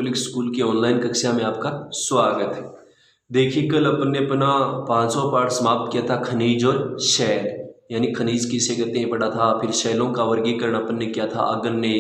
Public school की online कक्षा में आपका स्वागत है। देखिए, कल अपन ने अपना 5वां पाठ समाप्त किया था खनिज और शैल, यानी खनिज किसे कहते हैं पढ़ा था। फिर शैलों का वर्गीकरण अपन ने किया था अगन्य,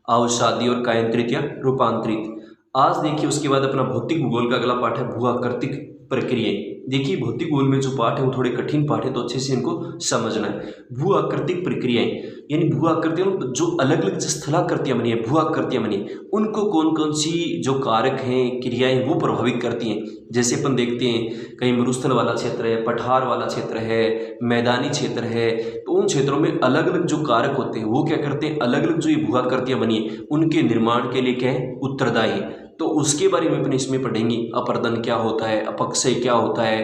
अवसादी और कायांतरित या रूपांतरित। आज देखिए उसके बाद अपना भौतिक भूगोल का अगला पाठ है भूआकृतिक प्रक्रियाएं। देखिए भौतिक भूगोल में जो पाठ है वो थोड़े कठिन पाठ है, तो अच्छे से इनको समझना है। भूआकृतिक प्रक्रियाएं यानी भूआकृतियों जो अलग अलग स्थलाकृतियां बनी है, भूआकृतियां बनी है, उनको कौन कौन सी जो कारक हैं, क्रियाएं वो प्रभावित करती हैं। जैसे अपन देखते हैं कहीं मरुस्थल वाला क्षेत्र है, पठार वाला क्षेत्र है, मैदानी क्षेत्र है, तो उन क्षेत्रों में अलग अलग जो कारक होते हैं वो क्या करते हैं, अलग अलग जो ये भूआकृतियां बनी है उनके निर्माण के लिए क्या है, उत्तरदायी है। तो उसके बारे में अपन इसमें पढ़ेंगे। अपर्दन क्या होता है, अपक्षय क्या होता है,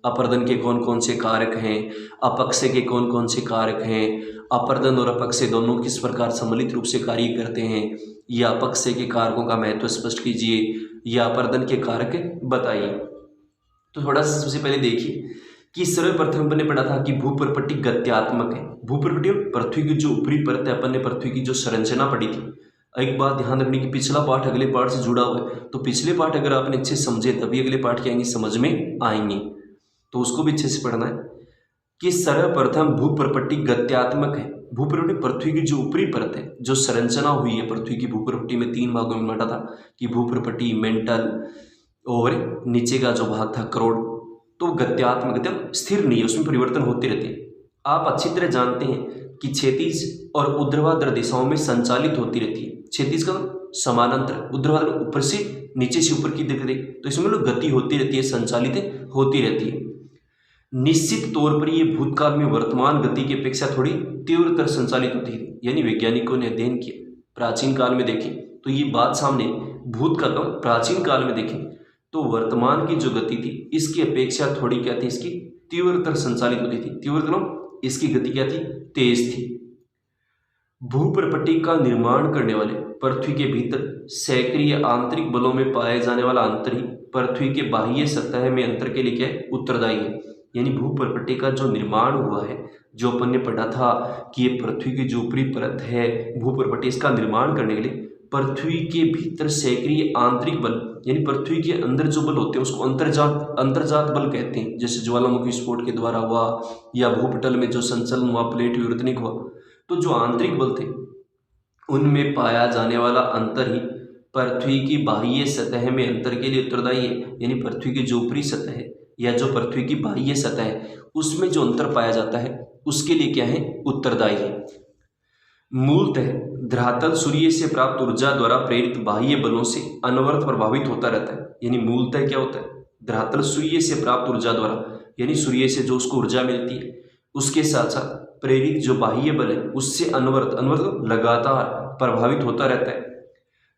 अपर्दन के कौन कौन से कारक हैं, अपक्षय के कौन कौन से कारक हैं, अपर्दन और अपक्षय दोनों किस प्रकार सम्मिलित रूप से कार्य करते हैं, या अपक्षय के कारकों का महत्व स्पष्ट कीजिए, या अपर्दन के कारक बताइए। तो थोड़ा सा सबसे पहले देखिए कि सर्वप्रथम अपन ने पढ़ा था कि भूप्रपट्टी गत्यात्मक है। भूप्रपट्टी पृथ्वी की जो ऊपरी परत है, अपन ने पृथ्वी की जो संरचना पढ़ी थी। एक बात ध्यान रखने की, पिछला पाठ अगले पाठ से जुड़ा हुआ है, तो पिछले पाठ अगर आपने अच्छे समझे तभी अगले पाठ के आएंगे समझ में आएंगे, तो उसको भी अच्छे से पढ़ना है कि सर्वप्रथम भूप्रपट्टी गत्यात्मक है। भूप्रपट्टी पृथ्वी की जो ऊपरी परत है, जो संरचना हुई है पृथ्वी की भूप्रपट्टी में 3 भागों में बांटा था कि भूप्रपट्टी, मेंटल और नीचे का जो भाग था करोड़, तो गत्यात्मक मतलब स्थिर नहीं है, उसमें परिवर्तन होते रहते हैं। आप अच्छी तरह जानते हैं कि क्षैतिज और ऊर्ध्वाधर दिशाओं में संचालित होती रहती है। क्षैतिज का समानांतर, ऊर्ध्वाधर ऊपर से नीचे से ऊपर की दिख रही, तो इसमें लोग गति होती रहती है, संचालित होती रहती है। निश्चित तौर पर ये भूतकाल में वर्तमान गति की अपेक्षा थोड़ी तीव्रतर संचालित होती है, यानी वैज्ञानिकों ने अध्ययन किया। प्राचीन काल में देखें तो ये बात सामने, भूतकाल प्राचीन काल में देखें तो वर्तमान की जो गति थी इसकी अपेक्षा थोड़ी क्या थी, इसकी तीव्रतर संचालित होती थी। तीव्रतर इसकी गति क्या थी, तेज थी। भूप्रपट्टी का निर्माण करने वाले पृथ्वी के भीतर सक्रिय आंतरिक बलों में पाए जाने वाला अंतर ही पृथ्वी के बाह्य सतह में अंतर के लिए क्या है, उत्तरदायी है। यानी भूप्रपट्टी का जो निर्माण हुआ है, जो अपन ने पढ़ा था कि ये पृथ्वी की जो ऊपरी परत है भूप्रपट्टी, इसका निर्माण करने के लिए पृथ्वी के भीतर सक्रिय आंतरिक बल यानी पृथ्वी के अंदर जो बल होते हैं उसको अंतर्जात बल कहते हैं। जैसे ज्वालामुखी विस्फोट के द्वारा हुआ या भूपटल में जो संचलन हुआ, प्लेट विवर्तनिक हुआ, तो जो आंतरिक बल थे उनमें पाया जाने वाला अंतर ही पृथ्वी की बाह्य सतह में अंतर के लिए उत्तरदायी है। यानी पृथ्वी की जो ऊपरी सतह है या जो पृथ्वी की बाह्य सतह है उसमें जो अंतर पाया जाता है उसके लिए क्या है, उत्तरदायी है। मूलतः धरातल सूर्य से प्राप्त ऊर्जा द्वारा प्रेरित बाह्य बलों से अनवरत प्रभावित होता रहता है। यानी मूलतः क्या होता है, धरातल सूर्य से प्राप्त ऊर्जा द्वारा यानी सूर्य से जो उसको ऊर्जा मिलती है उसके साथ साथ प्रेरित जो बाह्य बल है उससे अनवरत लगातार प्रभावित होता रहता है।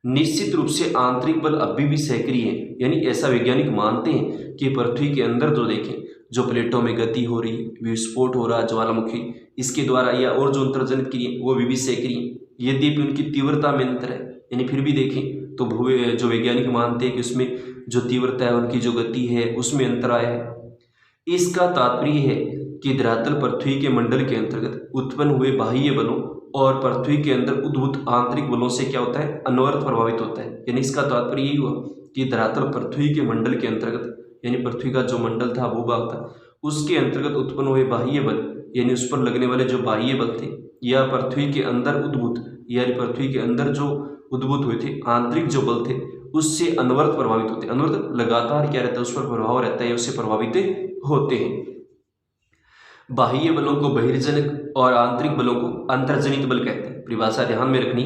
निश्चित रूप से आंतरिक बल अभी भी सक्रिय है। यानी ऐसा वैज्ञानिक मानते हैं कि पृथ्वी के अंदर जो देखें जो प्लेटों में गति हो रही, विस्फोट हो रहा ज्वालामुखी इसके द्वारा, या और जो अंतर्जनित क्रिया वो भी सक्रिय, यद्यपि उनकी तीव्रता में अंतर है। यानी फिर भी देखें तो जो वैज्ञानिक मानते हैं कि उसमें जो तीव्रता है, उनकी जो गति है उसमें अंतर आया है। इसका तात्पर्य है कि धरातल पृथ्वी के मंडल के अंतर्गत उत्पन्न हुए बाह्य बलों और पृथ्वी के अंदर उद्भूत आंतरिक बलों से क्या होता है, अनवरत प्रभावित होता है। यानी इसका तात्पर्य यही हुआ कि धरातल पृथ्वी के मंडल के अंतर्गत यानी पृथ्वी का जो मंडल था, भूभाग था, उसके अंतर्गत उत्पन्न हुए बाह्य बल यानी उस पर लगने वाले जो बाह्य बल थे, या पृथ्वी के अंदर उद्भूत यानी पृथ्वी के अंदर जो उद्भूत हुए थे आंतरिक जो बल थे उससे अनवरत प्रभावित होते हैं। अनवरत लगातार क्या रहता है, उस पर प्रभाव रहता है, उससे प्रभावित होते हैं। बाह्य बलों को बहिर्जनक और आंतरिक बलों को अंतर्जनित बल कहते हैं। परिभाषा ध्यान में रखनी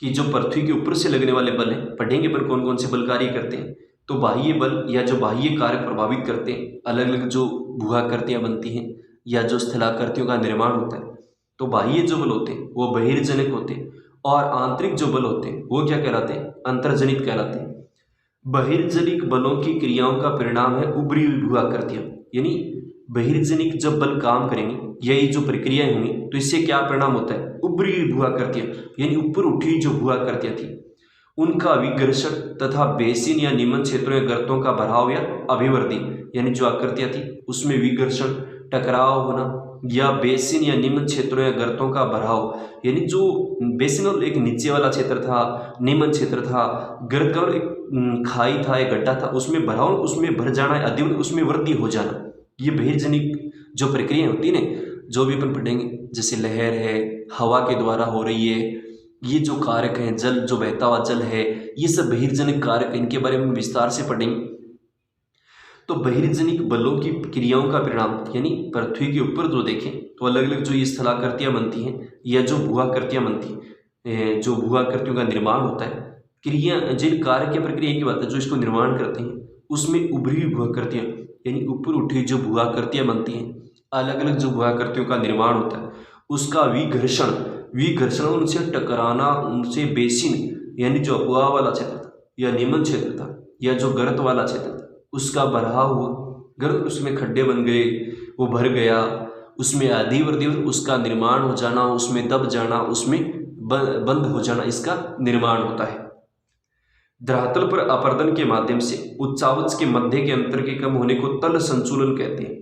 कि जो पृथ्वी के ऊपर से लगने वाले बल हैं, पढ़ेंगे पर कौन कौन से बल कार्य करते हैं। तो बाह्य बल या जो बाह्य कारक प्रभावित करते हैं, अलग अलग जो भूआकृतियां बनती हैं या जो स्थलाकृतियों का निर्माण होता है, तो बाह्य जो बल होते हैं वो बहिर्जनक होते हैं और आंतरिक जो बल होते हैं वो क्या कहलाते हैं, अंतर्जनित कहलाते हैं। बहिर्जनिक बलों की क्रियाओं का परिणाम है उभरी हुई भूआकृतियां। यानी बहिर्जनिक जब बल काम करेंगे, यही जो प्रक्रियाएं होंगी, तो इससे क्या परिणाम होता है, उभरी हुई भूआकृतियां यानी ऊपर उठी जो भूआकृतियां थी उनका विघर्षण तथा बेसिन या निम्न क्षेत्रों या गर्तों का भराव या अभिवृद्धि, यानी जो आकृतियां थी उसमें विघर्षण, टकराव होना या बेसिन या निम्न क्षेत्रों या गर्तों का भराव, यानी जो बेसिन और एक नीचे वाला क्षेत्र था, निम्न क्षेत्र था, गर्त का एक खाई था, एक गड्ढा था, उसमें भराव, उसमें भर जाना, अधिक उसमें वृद्धि हो जाना, ये बहिर्जनिक जो प्रक्रिया होती है ना, जो भी अपन पढ़ेंगे, जैसे लहर है, हवा के द्वारा हो रही है, ये जो कारक हैं, जल जो बहता हुआ जल है, ये सब बहिर्जनिक कारक, इनके बारे में विस्तार से पढ़ेंगे। तो बहिर्जनिक बलों की क्रियाओं का परिणाम, यानी पृथ्वी के ऊपर जो देखें तो अलग अलग जो ये स्थलाकृतियां बनती हैं या जो भूआकृतियां बनती हैं, जो भूआकृतियों का निर्माण होता है, क्रिया जिन कार्य की प्रक्रिया की बात है, जो इसको निर्माण करते हैं, उसमें उभरी हुई भूआकृतियां, यानी ऊपर उठी जो भूआकृतियां बनती हैं, अलग अलग जो भूआकृतियों का निर्माण होता है, उसका विघर्षण उनसे टकराना, उनसे बेसिन, यानी जो अफवाह वाला क्षेत्र था या निम्न क्षेत्र था या जो गर्त वाला क्षेत्र था, उसका बढ़ाव हुआ, गर्त, उसमें खड्डे बन गए, वो भर गया, उसमें अधिवृद्धि, उसका निर्माण हो जाना, उसमें दब जाना, उसमें बंद हो जाना, इसका निर्माण होता है। धरातल पर अपर्दन के माध्यम से उच्चावच के मध्य के अंतर के कम होने को तल संतुलन कहते हैं।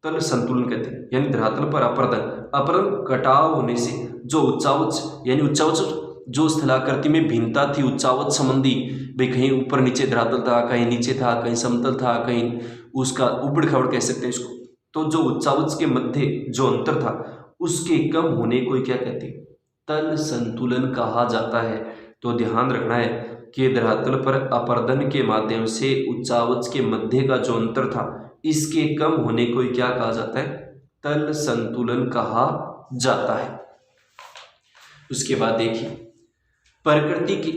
तल संतुलन कहते हैं, यानी धरातल पर अपर्दन कटाव होने से जो उच्चावच, यानी उच्चावच जो स्थलाकृति में भिन्नता थी, उच्चावच संबंधी, भाई कहीं ऊपर नीचे धरातल था, कहीं नीचे था, कहीं समतल था, कहीं उसका उबड़ खाबड़ कह सकते हैं इसको, तो जो उच्चावच के मध्य जो अंतर था, उसके कम होने को क्या कहते हैं? तल संतुलन कहा जाता है। तो ध्यान रखना है कि धरातल पर अपर्दन के माध्यम से उच्चावच के मध्य का जो अंतर था, इसके कम होने को क्या कहा जाता है? तल संतुलन कहा जाता है। उसके बाद देखिए, प्रकृति की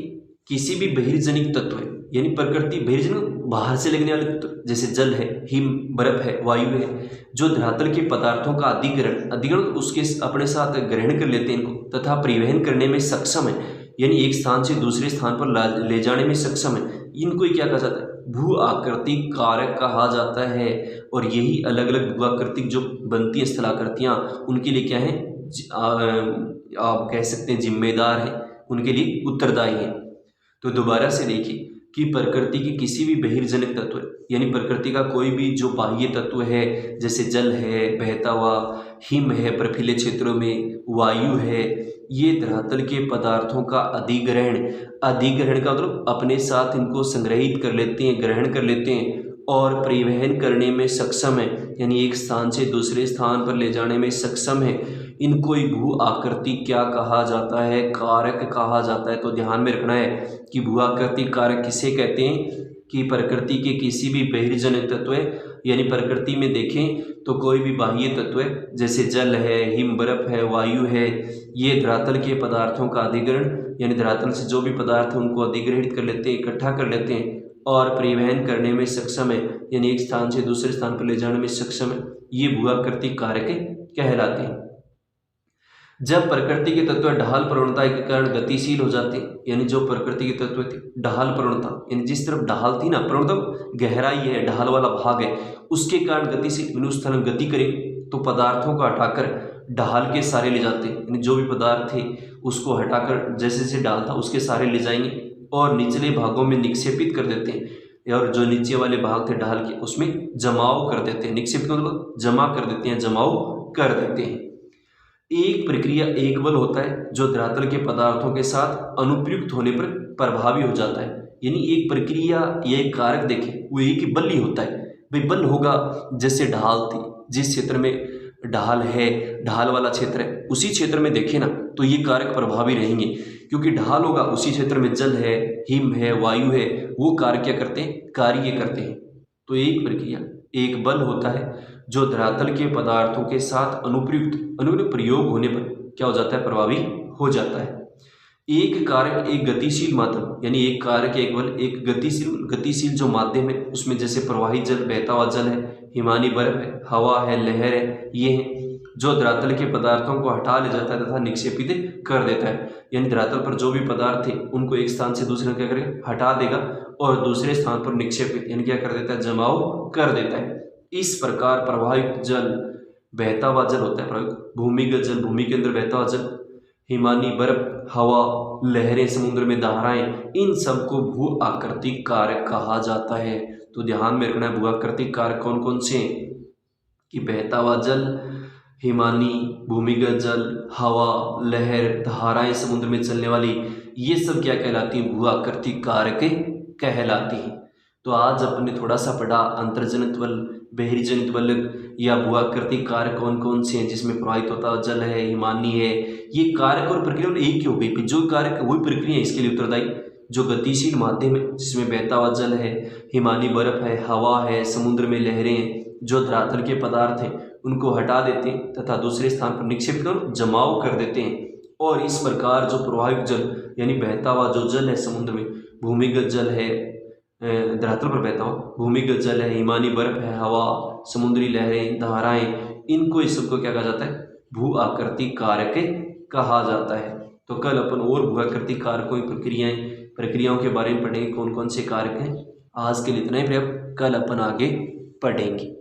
किसी भी बहिर्जनिक तत्व है, यानी प्रकृति बहिर्जनिक बाहर से लगने वाले तत्व, जैसे जल है, हिम, बर्फ है, वायु है, जो धरातल के पदार्थों का अधिग्रहण उसके अपने साथ ग्रहण कर लेते हैं इनको, तथा परिवहन करने में सक्षम है, यानी एक स्थान से दूसरे स्थान पर ले जाने में सक्षम है, इनको ही क्या कहा जाता है? भू आकृतिक कारक कहा जाता है। और यही अलग अलग भू आकृतिक जो बनती है स्थलाकृतियाँ, उनके लिए क्या है, आप कह सकते हैं जिम्मेदार है, उनके लिए उत्तरदायी है। तो दोबारा से देखिए कि प्रकृति की किसी भी बहिर्जनिक तत्व, यानी प्रकृति का कोई भी जो बाह्य तत्व है, जैसे जल है, बहता हुआ, हिम है बर्फीले क्षेत्रों में, वायु है, ये धरातल के पदार्थों का अधिग्रहण का मतलब अपने साथ इनको संग्रहित कर लेते हैं, ग्रहण कर लेते हैं और परिवहन करने में सक्षम है, यानी एक स्थान से दूसरे स्थान पर ले जाने में सक्षम है, इनको ही भू आकृति क्या कहा जाता है? कारक कहा जाता है। तो ध्यान में रखना है कि भू आकृति कारक किसे कहते हैं? कि प्रकृति के किसी भी बहिर्जनिक तत्व है, यानी प्रकृति में देखें तो कोई भी बाह्य तत्व है, जैसे जल है, हिम, बर्फ है, वायु है, ये धरातल के पदार्थों का अधिग्रहण, यानी धरातल से जो भी पदार्थ है उनको अधिग्रहित कर लेते हैं, इकट्ठा कर लेते हैं और परिवहन करने में सक्षम है, यानी एक स्थान से दूसरे स्थान पर ले जाने में सक्षम है, ये भू आकृति कारक कहलाते हैं। जब प्रकृति के तत्व ढाल प्रवणता के कारण गतिशील हो जाते हैं, यानी जो प्रकृति के तत्व थे ढाल प्रवणता, यानी जिस तरफ ढाल थी ना, प्रवणता गहराई है, ढाल वाला भाग है, उसके कारण गतिशील, उस तरह गति करें तो पदार्थों को हटाकर ढाल के सारे ले जाते हैं, यानी जो भी पदार्थ थे उसको हटाकर जैसे जैसे ढाल था उसके सारे ले जाएंगे और निचले भागों में निक्षेपित कर देते हैं, और जो नीचे वाले भाग थे ढाल के उसमें जमाव कर देते हैं। निक्षेपित मतलब जमा कर देते हैं, जमाव कर देते हैं। एक प्रक्रिया एक बल होता है जो धरातल के पदार्थों के साथ अनुप्रयुक्त होने पर प्रभावी हो जाता है, यानी एक प्रक्रिया या एक कारक देखें वो एक ही बल ही होता है। भाई बल होगा, जैसे ढाल थी, जिस क्षेत्र में ढाल है, ढाल वाला क्षेत्र है, उसी क्षेत्र में देखें ना तो ये कारक प्रभावी रहेंगे, क्योंकि ढाल होगा, उसी क्षेत्र में जल है, हिम है, वायु है, वो कार्य क्या करते हैं? कार्य करते हैं। तो एक प्रक्रिया एक बल होता है जो धरातल के पदार्थों के साथ अनुप्रयुक्त प्रयोग होने पर क्या हो जाता है? प्रभावी हो जाता है। एक कारक एक गतिशील माध्यम, यानी एक कारक एक बल एक गतिशील जो माध्यम है, उसमें जैसे प्रवाही जल, बहता हुआ जल है, हिमानी बर्फ है, हवा है, लहर है, ये है जो धरातल के पदार्थों को हटा ले जाता है तथा निक्षेपित कर देता है, यानी धरातल पर जो भी पदार्थ थे उनको एक स्थान से दूसरे क्या करेगा? हटा देगा और दूसरे स्थान पर निक्षेपित, यानी क्या कर देता है? जमाव कर देता है। इस प्रकार प्रवाहित जल, बहता हुआ जल होता है, भूमिगत जल, भूमि के अंदर बहता हुआ जल, हिमानी बर्फ, हवा, लहरें, समुद्र में धाराएं, इन सबको भू आकृतिक कारक कहा जाता है। तो ध्यान में रखना है भू आकृतिक कारक कौन कौन से हैं? कि बहता हुआ जल, हिमानी, भूमिगत जल, हवा, लहर, धाराएं, समुद्र में चलने वाली, ये सब क्या कहलाती हैं? भू आकृतिक कारकें कहलाती हैं। तो आज अपने थोड़ा सा पढ़ा अंतर्जनित बल, बहिर्जनित बल या भू आकृतिक कारक कौन कौन से हैं जिसमें प्रवाहित होता जल है, हिमानी है। ये कारक और प्रक्रिया एक ही हो गई, जो कारक वही प्रक्रिया है इसके लिए उत्तरदायी। जो गतिशील माध्यम है जिसमें बहता हुआ जल है, हिमानी बर्फ है, हवा है, समुद्र में लहरें हैं, जो धरातल के पदार्थ हैं उनको हटा देते हैं तथा दूसरे स्थान पर निक्षेपित कर जमाव कर देते हैं। और इस प्रकार जो प्रवाहित जल यानी बहता हुआ जो जल है समुद्र में, भूमिगत जल है, धरातल पर बहता हुआ भूमिगत जल है, हिमानी बर्फ है, हवा, समुद्री लहरें, धाराएं, इनको इस सबको क्या कहा जाता है? भू आकृतिक कारकें कहा जाता है। तो कल अपन और भू आकृतिक कारकों की प्रक्रियाओं के बारे में पढ़ेंगे, कौन कौन से कारक हैं। आज के लिए इतना ही पर्याप्त, कल अपन आगे पढ़ेंगे।